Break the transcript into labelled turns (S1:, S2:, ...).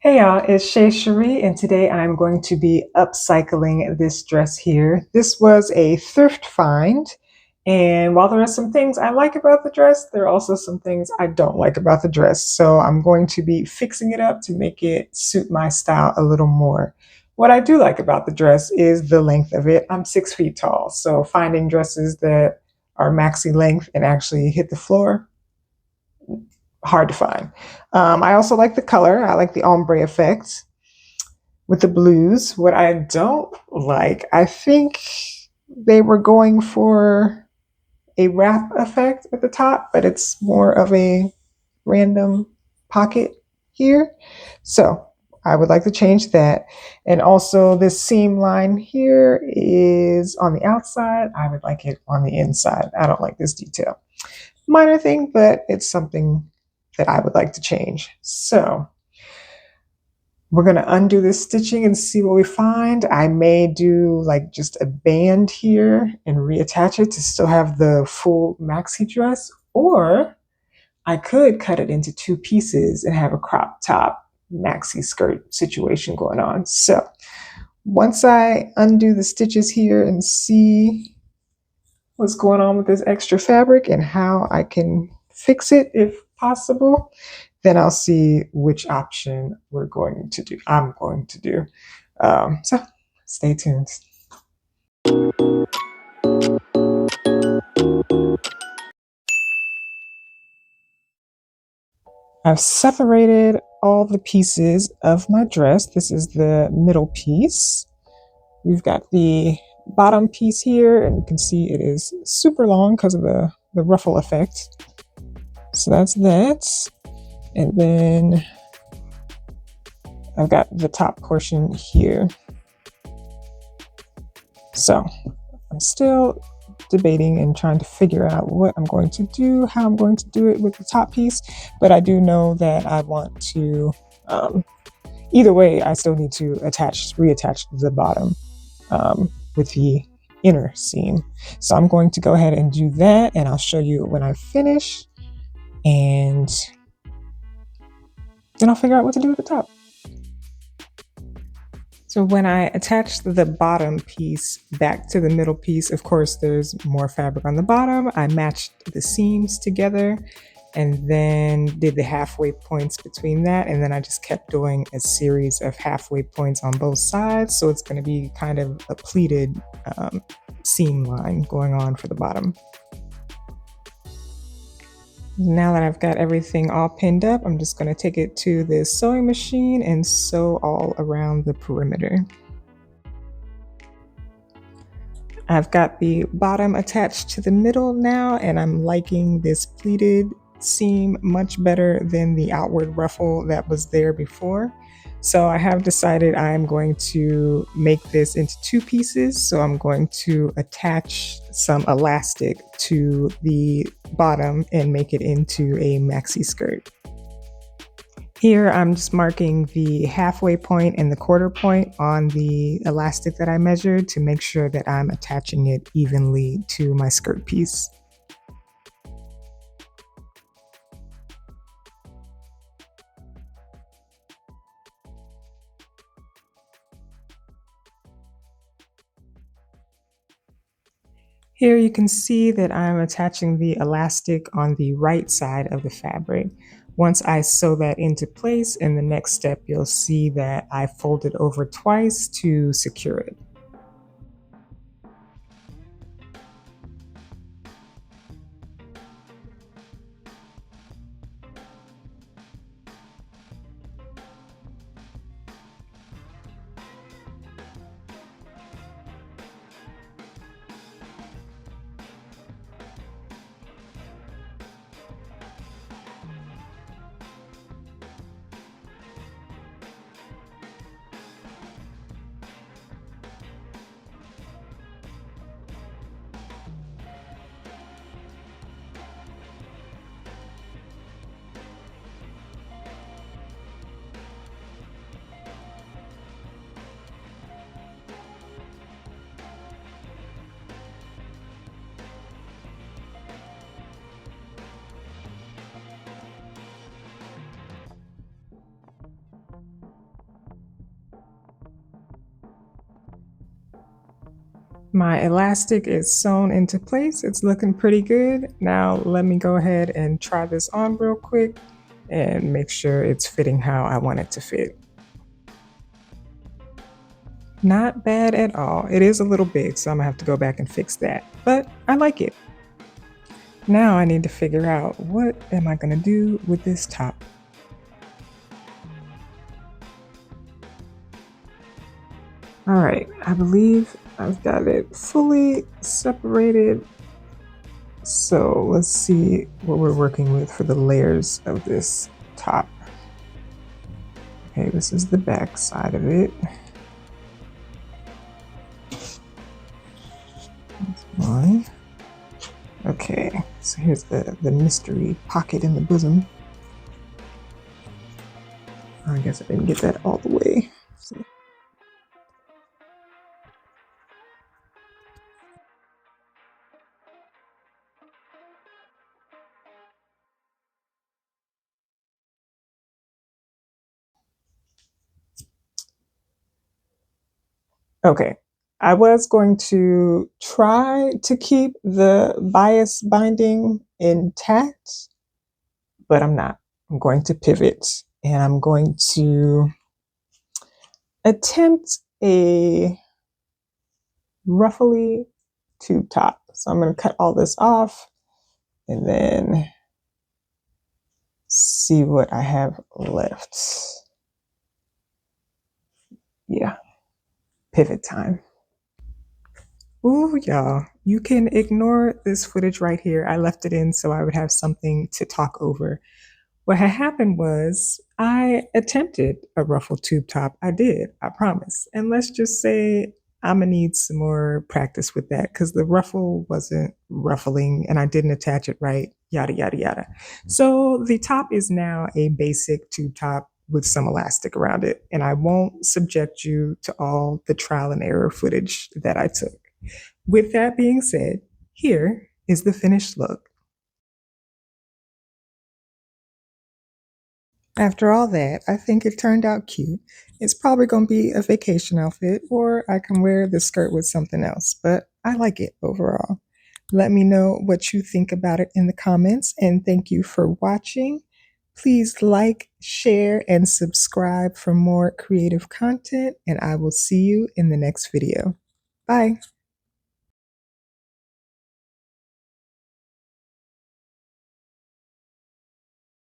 S1: Hey y'all, it's Shay Cherie, and today I'm going to be upcycling this dress here. This was a thrift find, and while there are some things I like about the dress, there are also some things I don't like about the dress. So I'm going to be fixing it up to make it suit my style a little more. What I do like about the dress is the length of it. I'm 6 feet tall, so finding dresses that are maxi length and actually hit the floor, hard to find. I also like the color. I like the ombre effect with the blues. What I don't like, I think they were going for a wrap effect at the top, but it's more of a random pocket here. So I would like to change that. And also this seam line here is on the outside. I would like it on the inside. I don't like this detail. Minor thing, but it's something that I would like to change. So we're going to undo this stitching and see what we find. I may do like just a band here and reattach it to still have the full maxi dress, or I could cut it into two pieces and have a crop top maxi skirt situation going on. So once I undo the stitches here and see what's going on with this extra fabric and how I can fix it if possible, then I'll see which option I'm going to do. So stay tuned. I've separated all the pieces of my dress. This is the middle piece. We've got the bottom piece here, and you can see it is super long because of the ruffle effect. So that's that. And then I've got the top portion here. So I'm still debating and trying to figure out what I'm going to do, how I'm going to do it with the top piece, but I do know that I want to, either way, I still need to reattach the bottom with the inner seam. So I'm going to go ahead and do that, and I'll show you when I finish, and then I'll figure out what to do with the top. So when I attached the bottom piece back to the middle piece, of course, there's more fabric on the bottom. I matched the seams together and then did the halfway points between that. And then I just kept doing a series of halfway points on both sides. So it's going to be kind of a pleated seam line going on for the bottom. Now that I've got everything all pinned up, I'm just going to take it to the sewing machine and sew all around the perimeter. I've got the bottom attached to the middle now, and I'm liking this pleated seam much better than the outward ruffle that was there before. So I have decided I'm going to make this into two pieces. So I'm going to attach some elastic to the bottom and make it into a maxi skirt. Here I'm just marking the halfway point and the quarter point on the elastic that I measured to make sure that I'm attaching it evenly to my skirt piece. Here you can see that I'm attaching the elastic on the right side of the fabric. Once I sew that into place, in the next step, you'll see that I fold it over twice to secure it. My elastic is sewn into place. It's looking pretty good. Now let me go ahead and try this on real quick and make sure it's fitting how I want it to fit. Not bad at all. It is a little big, so I'm gonna have to go back and fix that, but I like it. Now I need to figure out what am I gonna do with this top. All right, I believe I've got it fully separated. So let's see what we're working with for the layers of this top. Okay, this is the back side of it. That's one. Okay, so here's the mystery pocket in the bosom. I guess I didn't get that all the way. Okay, I was going to try to keep the bias binding intact, but I'm not. I'm going to pivot and I'm going to attempt a ruffly tube top. So I'm going to cut all this off and then see what I have left. Yeah, pivot time. Ooh, y'all, you can ignore this footage right here. I left it in so I would have something to talk over. What had happened was I attempted a ruffle tube top. I did, I promise. And let's just say I'm gonna need some more practice with that because the ruffle wasn't ruffling and I didn't attach it right, yada, yada, yada. So the top is now a basic tube top with some elastic around it. And I won't subject you to all the trial and error footage that I took. With that being said, here is the finished look. After all that, I think it turned out cute. It's probably going to be a vacation outfit, or I can wear the skirt with something else, but I like it overall. Let me know what you think about it in the comments, and thank you for watching. Please like, share, and subscribe for more creative content, and I will see you in the next video. Bye.